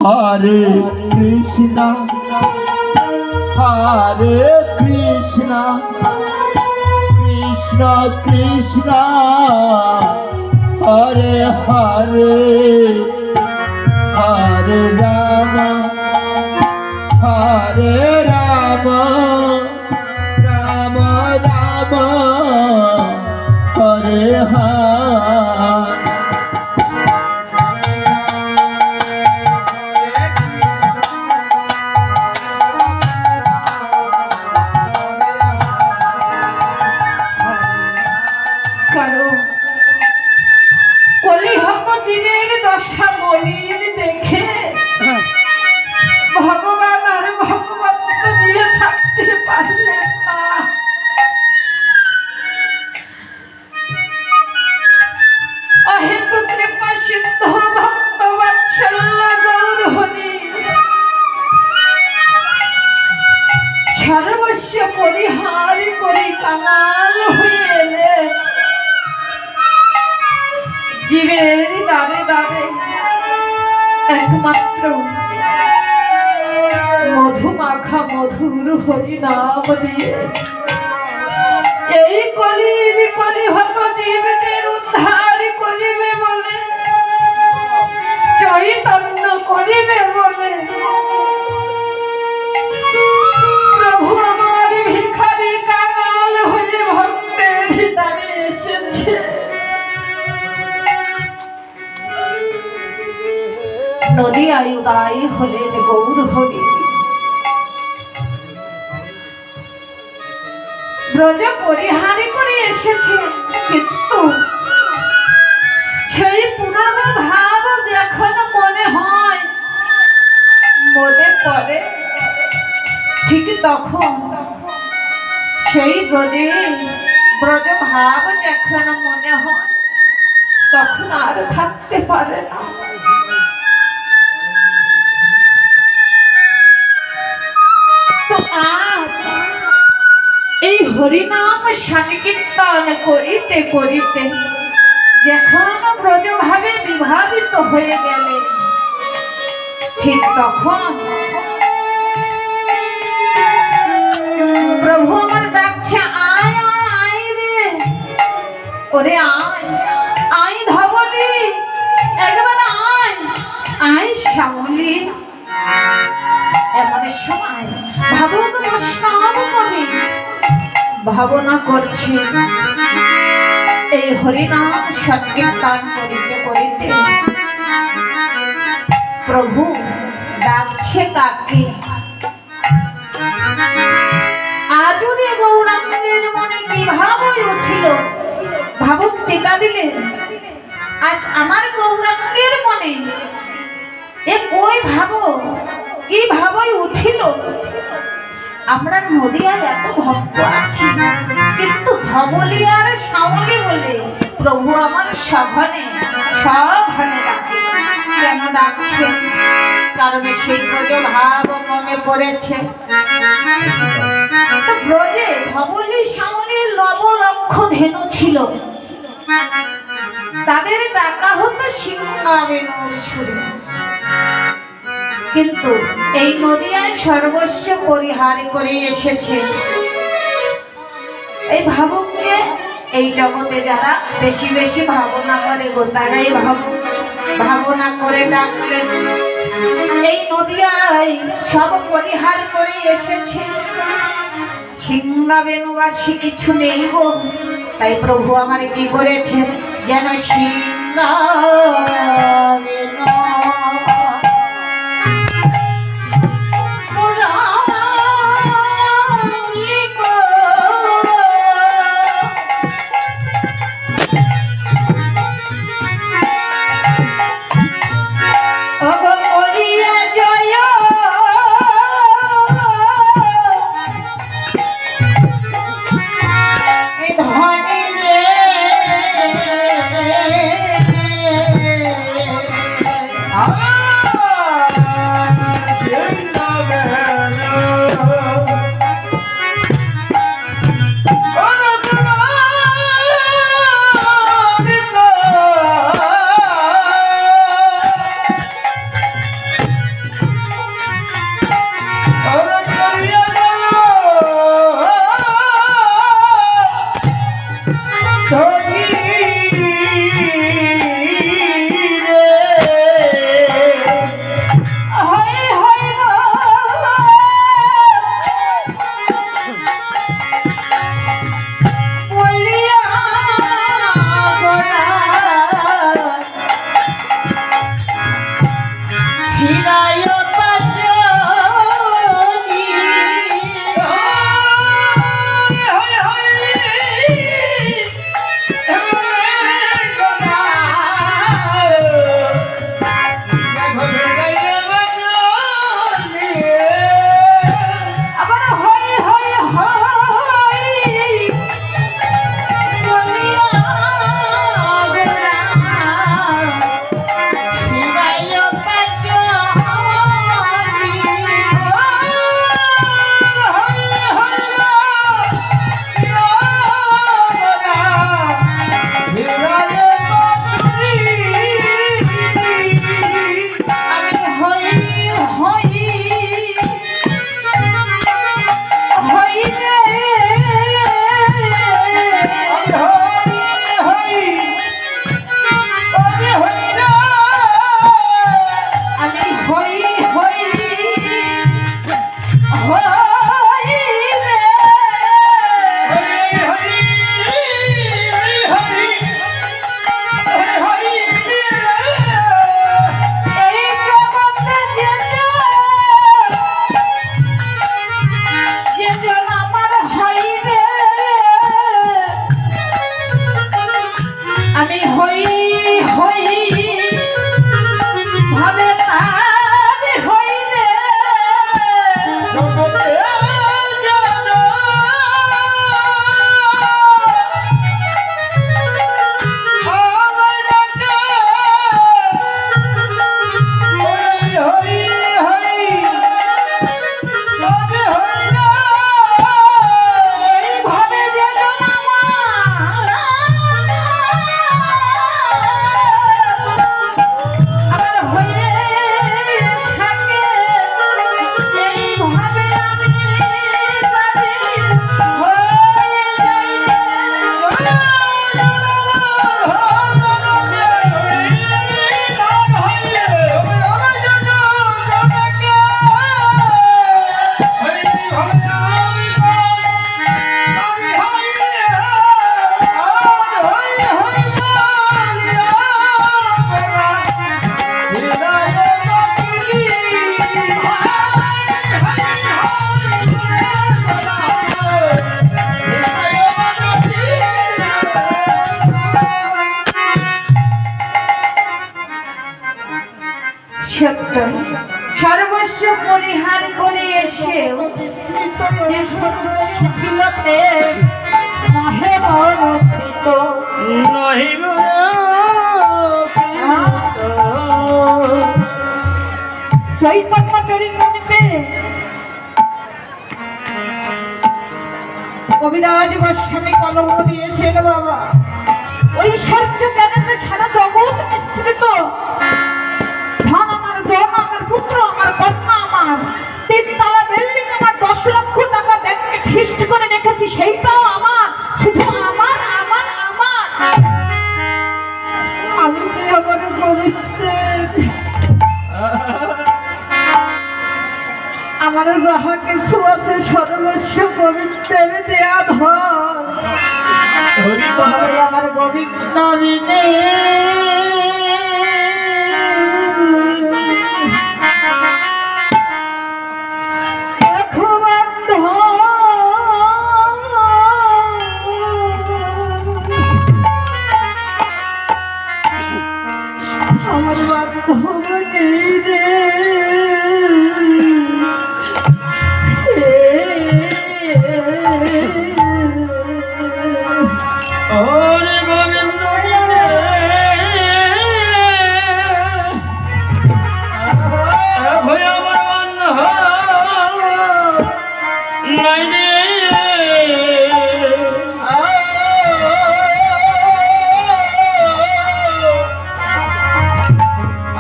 Hare Krishna, Hare Krishna, Krishna Krishna, Hare Hare, Hare Rama, Hare Rama, Rama Rama, Hare Hare. ভগবান আর ভগবত্ব দিয়ে থাকতে পারলে না। অহেতু কৃপা সিদ্ধ ভক্ত বাৎসল্য গৌর হরি সর্বস্ব পরিহার করে কাঙাল হয়ে এলে জীবের দ্বারে দ্বারে একমাত্র মধুমাখা মধুর হরি নাম দিয়ে এই কলির কলিহত জীবদের উদ্ধার করিবে বলে, চৈতন্য করিবে বলে প্রভু আমার ভিখারি কাঙাল হয়ে ভক্তের দ্বারে এসেছে। নদী আয়ুদায়ী হলেন গৌর হরি, ব্রজ পরিহারি করে এসেছে, কিন্তু সেই পুরনো ভাব যখন মনে হয় মনে পড়ে, ঠিক তখন সেই ব্রজ ভাব যখন মনে হয় তখন আর থাকতে পারে না। আজ এই হরিনাম সংকীর্তন করিতে করিতে যখন ব্রজভাবে বিভাবিত হয়ে গেলে, ঠিক তখন প্রভু আমার ডাকছে, আয় আয় আয় রে, ওরে আয় আয় ধবলি, একবার আয় আয় শ্যামলি। এমন সময় ভাগবত বৈষ্ণব কবি ভাবনা করছে, এই হরিনাম সংকীর্তন করিতে করিতে প্রভু ডাকছে কাকে? আজুরে গৌরাঙ্গের মনে কি ভাব উঠিল, ভাবুক টিকা দিলে আজ আমার গৌরাঙ্গের মনে এ কই ভাবো কি ভাবই উঠিল। আমরা নদিয়ার এত ভক্ত আছি, কিন্তু ধবলিয়ার সাউলি বলে প্রভু আমার সঘনে ডাকে। কেন ডাকছে? কারণ সেই ব্রজ ভাব মনে পড়েছে। তো ব্রজে ধবলি সাউলির লক্ষ ধেনু ছিল, তাদের ডাকা হতো সিংহাবেনুর সুরে। কিন্তু এই নদিয়ায় সর্বস্ব পরিহার করে এসেছে এই ভাবুককে। এই জগতে যারা বেশি বেশি ভাবনা করে গো, তারাই ভাবনা করে ডাকলেন। এই নদিয়ায় সব পরিহার করে এসেছে, সিংহাবেনুবাসী কিছু নেই গো। তাই প্রভু আমার কি করেছে, যেন সিংহাবেনু ফিরায় পাচনি আবার হয় হয় হয় বলিয়া ফিরায় আমি হই হই হই আমি হই হই হই এই জগতে যেজন আমার হই রে আমি হই হই ভাবে তার হই রে ভাবে যেজন আমার হয়ে থাকে সেই ভাবে আমি তাদের হয়ে সত্য সর্বস্ব পরিহার করে এসেও যে সর্বশীলতে নহে বরকৃত চৈতন্য চরিত্রটিতে কবিরাজ গোস্বামী কলম দিয়েছেন বাবা ওই সত্য জ্ঞানের সারা জগৎ মিশ্রিত ধন আমার ধন আমার পুত্র আমার কন্যা আমার 3 তলা বিল্ডিং আমার 10 লক্ষ টাকা ব্যাংকে ফিক্সড করে রেখেছি সেইটাও আমার শুধু আমার আমার আমার আমি যে আমার পবিত্রের আমার যাহা কিছু আছে সর্বস্ব গোবিন্দের দেয়া ধন আমার গোবিন্দ বিনে আমার বান্ধব নেই রে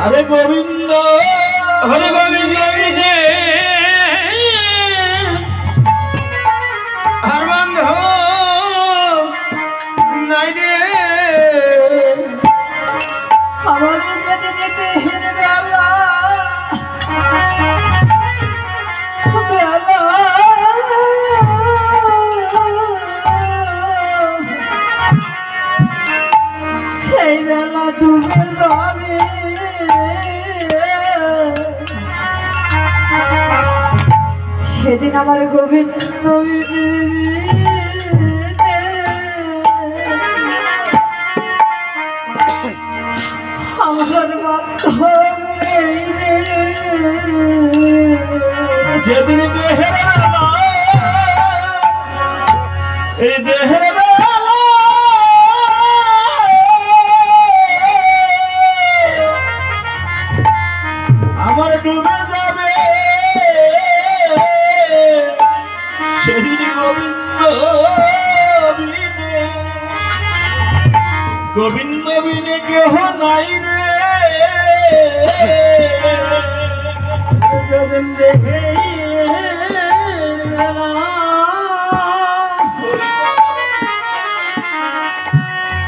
হরে গোবিন্দ হরে গোবিন্দ হরবন্ধ নাই রে আমার যদি দিতে হেরে বেলা সেই বেলা ডুবে যাবে সেদিন আমার গোবিন্দ আমার বান্ধব নেই রে। যেদিন দেহের বেলা, এই দেহের বেলা আমার ডুবে যাবে, সেদিন গোবিন্দ বিনে কেহ নাই রে। যেদিন দেখে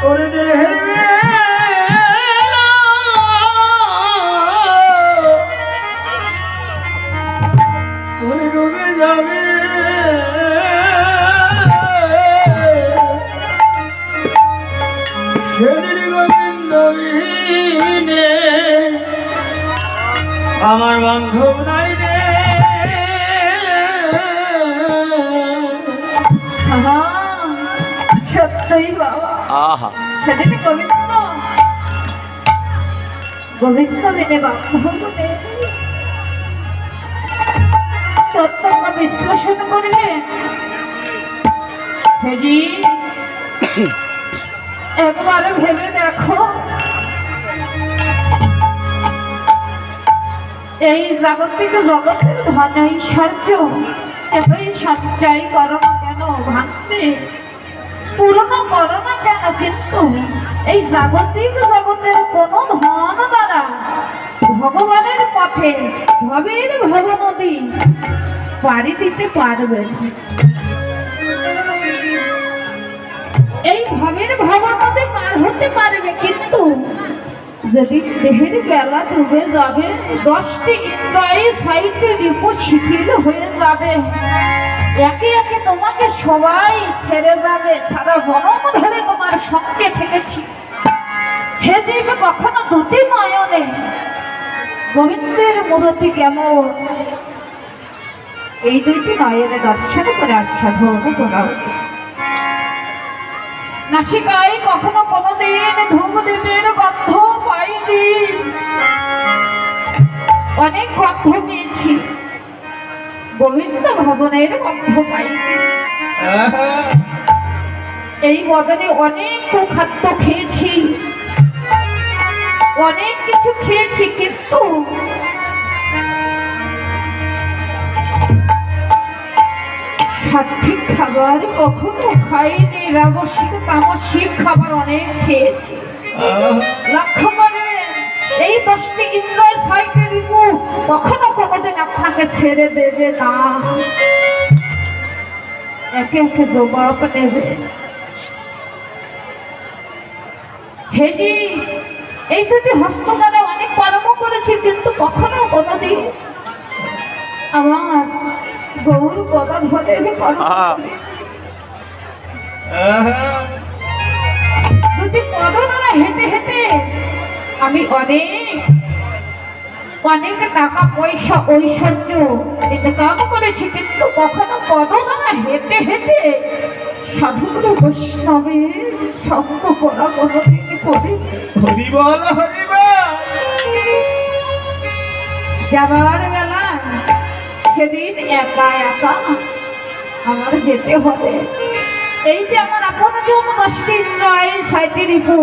ওরে দেহের বেলা ওরে ডুবে যাবে, সেদিন গোবিন্দ বিনে আমার বান্ধব নাই রে। সত্যই বাবা, সেদিন গোবিন্দ গোবিন্দ বিনে বান্ধব নেই। তত্ত্ব বিশ্লেষণ করলে হেজি একবারে ভেবে দেখো, এই জাগতিক জগতের ধন ঐশ্বর্য এতই সঞ্চয় করো না কেন, ভাঙতে পূর্ণ করো না কেন, কিন্তু এই জাগতিক জগতের কোন ধন দ্বারা ভগবানের পথে ভবের ভব নদী পাড়ি দিতে পারবে না। এই ভবের ভব নদী পার হতে পারবে, কিন্তু যদি দেহের বেলা ডুবে যাবে, 10টি ইন্দ্রিয় 6টি রিপু শিথিল হয়ে যাবে, একে একে তোমাকে সবাই ছেড়ে যাবে। সারা জনম ধরে তোমার সঙ্গে থেকেছি, হে জীব কখনো দুটি নয়নে গোবিন্দের মূর্তি কেমন এই দুইটি নয়নে দর্শন করে আস্বাদন করা উচিত। নাসিকায় কখনো কোনোদিন ধূমদীপের গন্ধ পাইনি, অনেক গন্ধ পেয়েছি, গোবিন্দ ভজনের গন্ধ পাইনি। এই বদনে অনেক খাদ্য খেয়েছি, অনেক কিছু খেয়েছি, কিন্তু সাত্বিক খাবার কখনো খাইনি। রাজসিক তামসিক খাবার অনেক খেয়েছি। লক্ষ্য করে এই 10টি ইন্দ্রিয় 6টি রিপু কখনো কোনোদিন আপনাকে ছেড়ে দেবে না, একে একে জবাব নেবে। হেজি এই দুটি হস্ত দ্বারা অনেক কর্ম করেছি, কিন্তু কখনো কোনোদিন আমার গৌর গদা ধরে দুটি পদ দ্বারা হেঁটে হেঁটে আমি অনেক অনেক টাকা পয়সা ঐশ্বর্য ইনকাম করেছি, কিন্তু কখনো পদ দ্বারা হেঁটে হেঁটে সাধুগুরু বৈষ্ণবের সঙ্গ করা কোনোদিন করি। হরিবল হরিবল। যাবার বেলা সেদিন একা একা আমার যেতে হবে। এই যে আমার আপন জন 10টি ইন্দ্রিয় 6টি রিপু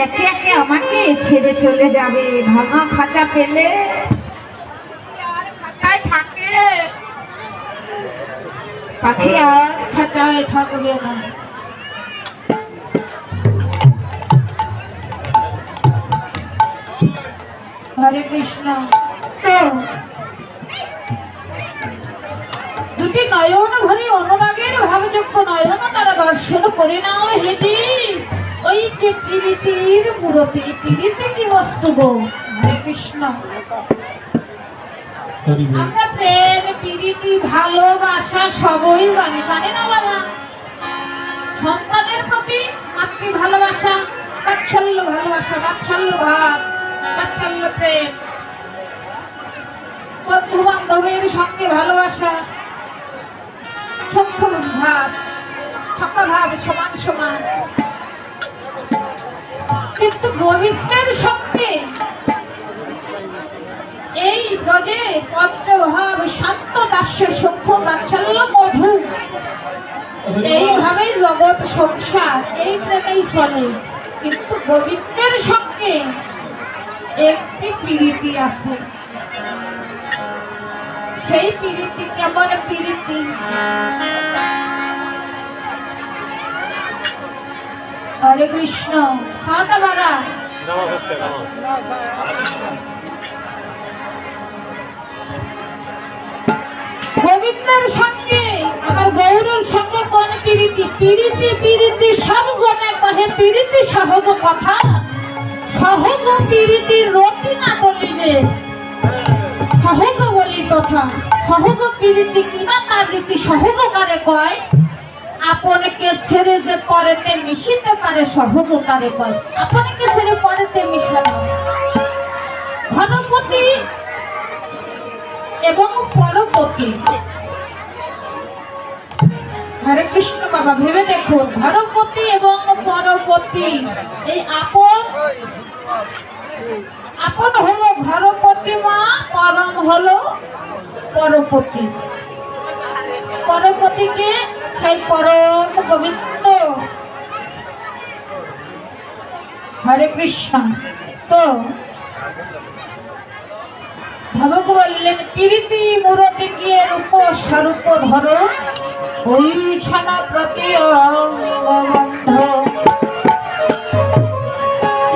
একে একে আমাকে ছেড়ে চলে যাবে। ভাঙা খাঁচা পেলে আর খাঁচায় থাকে, পাখি আর খাঁচায় থাকবে না। হরে কৃষ্ণ। তো দুটি নয়ন ভরি অনুরাগের ভাবযোগ্য নয়ন তারা দর্শন করে নাও। হেঁটে ওই যে প্রীতির মূরতি, প্রীতি কি বস্তু গো? হরে কৃষ্ণ। আমরা প্রেম প্রীতি ভালোবাসা সবই জানি, জানি না বাবা? সন্তানের প্রতি মাতৃ ভালোবাসা, বাৎসল্য ভালোবাসা, বাৎসল্য ভাব, বাৎসল্য প্রেম, বন্ধু বান্ধব বান্ধবীর সঙ্গে ভালোবাসা সখ্য ভাব সমান সমান, কিন্তু গোবিন্দের সঙ্গে এই ব্রজে পঞ্চভাব শান্ত দাস্য সখ্য বাৎসল্য মধু, এইভাবেই জগৎ সংসার এই প্রেমেই চলে। কিন্তু গোবিন্দের সঙ্গে একটি প্রীতি আছে। সেই প্রীতি কেমন প্রীতি? হরে কৃষ্ণ। খাওয়াটা বাড়া গোবিন্দের সঙ্গে আমার গৌরের সঙ্গে কোন প্রীতি? প্রীতি সব জনে কহে প্রীতি সহজ কথা, সহজ প্রীতির রতি না বলিবে, সহজ বলি তথা সহজ প্রীতি কিনা তার রীতি সহজকারে কয়, আপনকে ছেড়ে যে পরেতে মিশিতে পারে সহজকারে কয়। আপনকে ছেড়ে পরেতে মিশানো ঘনপতি এবং পরপতি। হরে কৃষ্ণ বাবা, ভেবে দেখুন, ঘনপতি এবং পরপতি, এই আপন হলো ঘনপতি মা, পরম হলো পরপতি। পরপতিকে সেই পরম গোবিন্দ। হরে কৃষ্ণ। তো ভাবক বললেন, প্রীতি মূরতি গিয়ে রূপ স্বরূপ ধরো, ওই ছানা প্রতি অঙ্গবন্ধ,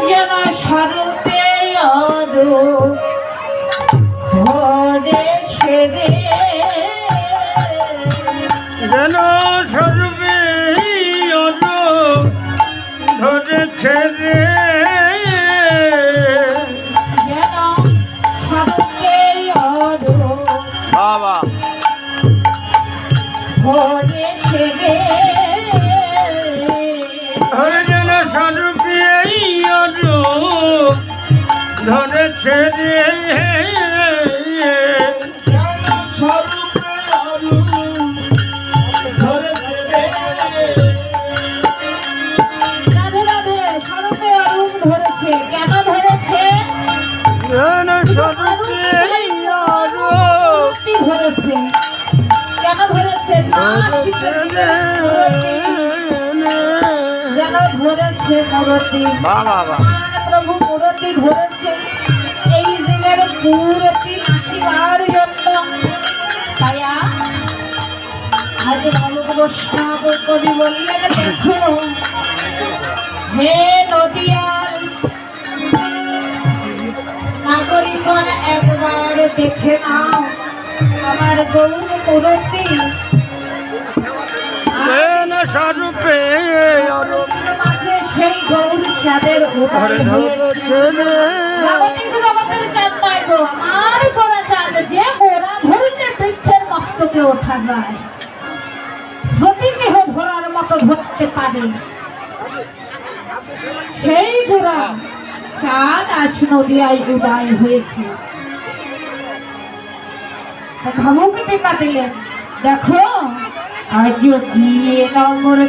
যেন স্বরূপে অরূপ ধরেছে রে, যেন স্বরূপে অরূপ ধরেছে রে, যেন স্বরূপে অরূপ বাবা ধরেছে রে, যেন স্বরূপে অরূপ ধরেছে রে, রাধে রাধে। স্বরূপে অরূপ ধরেছে, কেন ধরেছে? যেন স্বরূপে অরূপ ধরেছে, কেন ধরেছে? নাসিক জীবের মূরতি, যেন ধরেছে মূরতি, প্রভু মূরতি ধরেছে এই জীবের মূরতি নাসিবার জন্য। তাই আজ বালক বৈষ্ণব কবি বললেন, দেখো হে নদিয়ার নাগরিকগণ, একবার দেখে নাও আমার গৌর মূরতি, স্বরূপে মাঝে সেই গৌর চাঁদের উদয় হয়েছে। জাগতিক জগতের চাঁদ নয় গো, আমার গোরা চাঁদ, যে গোরা ধরলে বৃক্ষের মস্তকে ওঠা যায়, গতি দেহ ধরার মতো ধরতে পারে, সেই গোরা চাঁদ আজ নদিয়ায় উদয় হয়েছে। ভাবুকে টেকা দিলেন, দেখো আজ গিয়ে নগর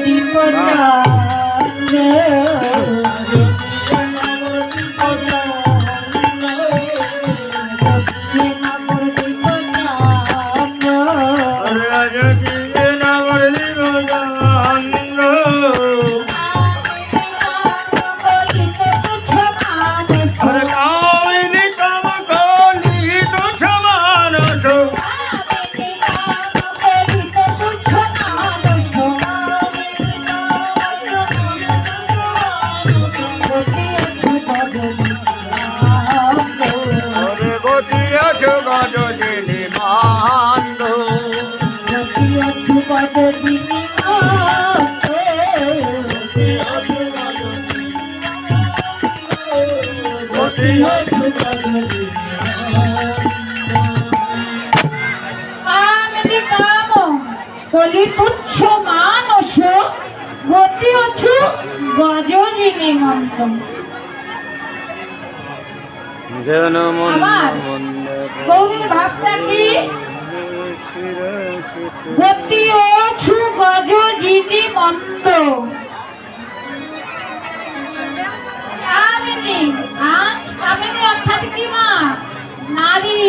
কলি তুচ্ছ মানস গতি অছু গজনী মন্ত্র। আমার গৌরীর ভাবটা কি গতি ও ছু গজ জিতি মন্দ কামিনী। আজ কামিনী অর্থাৎ কি মা? নারী।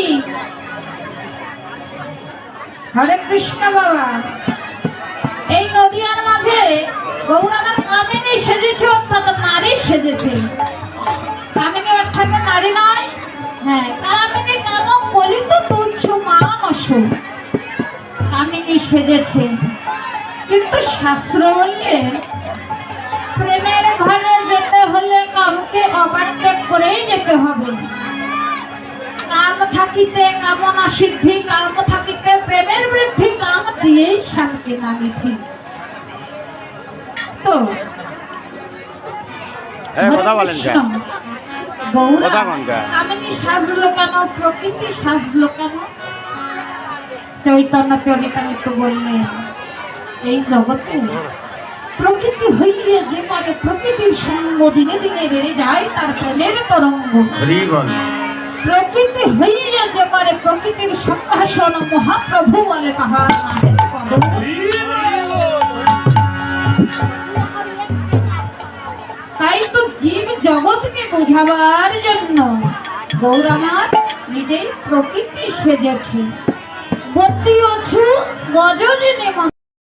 হরে কৃষ্ণ বাবা। এই নদিয়ার মাঝে গৌর আমার কামিনী সেজেছে অর্থাৎ নারী সেজেছে। কামিনী অর্থাৎ নারী নয়, হ্যাঁ কামিনী কাম করিত তুচ্ছ মানস, কামিনী সেজেছে। কিন্তু শাস্ত্র বললে প্রেমের ঘরে যেতে হলে কামকে ওভারটেক করেই যেতে হবে। কাম থাকিতে কামনা সিদ্ধি, কাম থাকিতে প্রেমের বৃদ্ধি, কাম দিয়েই শান্তি না নিধি। তো গৌরা কামিনী সাজলো কেন? প্রকৃতি সাজলো কেন? চৈতন্য চরিতামৃত বললেন এই জগতে প্রকৃতি হইলে যে মানে প্রকৃতির সঙ্গ দিনে দিনে বেড়ে যায় তার প্রেমের তরঙ্গ। প্রকৃতি হইলে যে করে প্রকৃতির সম্ভাষণ মহাপ্রভু বলে তাহার নামের পদ। তাই তো জীব জগৎকে বোঝাবার জন্য গৌর আমার নিজেই প্রকৃতি সেজেছে। গতি অছু গজ যে